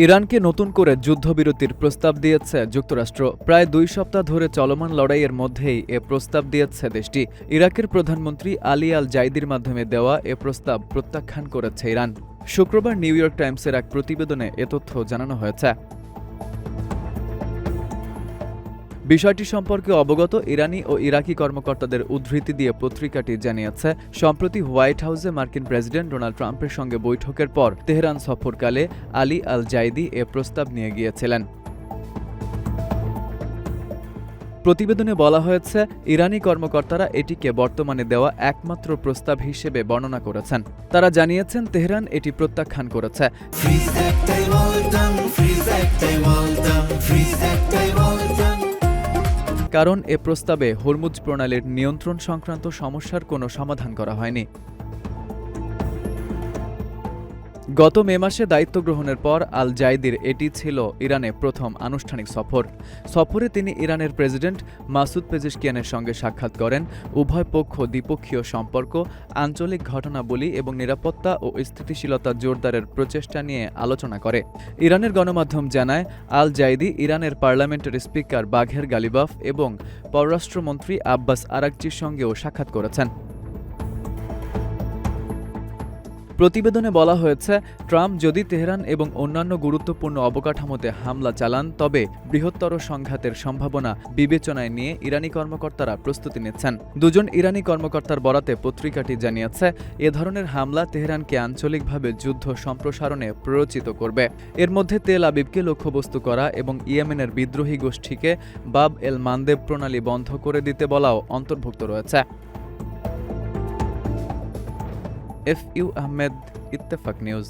ইরানকে নতুন করে যুদ্ধবিরতির প্রস্তাব দিয়েছে যুক্তরাষ্ট্র। প্রায় ২ সপ্তাহ ধরে চলমান লড়াইয়ের মধ্যেই এ প্রস্তাব দিয়েছে দেশটি। ইরাকের প্রধানমন্ত্রী আলী আল জাইদির মাধ্যমে দেওয়া এ প্রস্তাব প্রত্যাখ্যান করেছে ইরান। শুক্রবার নিউ ইয়র্ক টাইমসের এক প্রতিবেদনে এ তথ্য জানানো হয়েছে। বিষয়টি সম্পর্কে অবগত ইরানি ও ইরাকি কর্মকর্তাদের উদ্ধৃতি দিয়ে পত্রিকাটি জানিয়েছে, সম্প্রতি হোয়াইট হাউসে মার্কিন প্রেসিডেন্ট ডোনাল্ড ট্রাম্পের সঙ্গে বৈঠকের পর তেহরান সফরকালে আলী আল জাইদি এ প্রস্তাব নিয়ে গিয়েছিলেন। প্রতিবেদনে বলা হয়েছে, ইরানি কর্মকর্তারা এটিকে বর্তমানে দেওয়া একমাত্র প্রস্তাব হিসেবে বর্ণনা করেছেন। তারা জানিয়েছেন তেহরান এটি প্রত্যাখ্যান করেছে। কারণ এ প্রস্তাবে হরমুজ প্রণালীর নিয়ন্ত্রণ সংক্রান্ত সমস্যার কোনো সমাধান করা হয়নি। গত মে মাসে দায়িত্ব গ্রহণের পর আল জাইদির এটি ছিল ইরানে প্রথম আনুষ্ঠানিক সফর। সফরে তিনি ইরানের প্রেসিডেন্ট মাসুদ পেজেশকিয়ানের সঙ্গে সাক্ষাৎ করেন। উভয় পক্ষ দ্বিপক্ষীয় সম্পর্ক, আঞ্চলিক ঘটনাবলী এবং নিরাপত্তা ও স্থিতিশীলতা জোরদারের প্রচেষ্টা নিয়ে আলোচনা করে। ইরানের গণমাধ্যম জানায়, আল জাইদি ইরানের পার্লামেন্টের স্পিকার বাঘের গালিবাফ এবং পররাষ্ট্রমন্ত্রী আব্বাস আরাকচির সঙ্গেও সাক্ষাৎ করেছেন। প্রতিবেদনে বলা হয়েছে, ট্রাম্প যদি তেহরান এবং অন্যান্য গুরুত্বপূর্ণ অবকাঠামোতে হামলা চালান তবে বৃহত্তর সংঘাতের সম্ভাবনা বিবেচনায় নিয়ে ইরানি কর্মকর্তারা প্রস্তুতি নিচ্ছেন। দুজন ইরানি কর্মকর্তার বরাতে পত্রিকাটি জানিয়েছে, এ ধরনের হামলা তেহরানকে আঞ্চলিকভাবে যুদ্ধ সম্প্রসারণে প্ররোচিত করবে। এর মধ্যে তেল আবিবকে লক্ষ্যবস্তু করা এবং ইয়েমেনের বিদ্রোহী গোষ্ঠীকে বাব এল মানদেব প্রণালী বন্ধ করে দিতে বলাও অন্তর্ভুক্ত রয়েছে। FU Ahmed, Ittefaq news.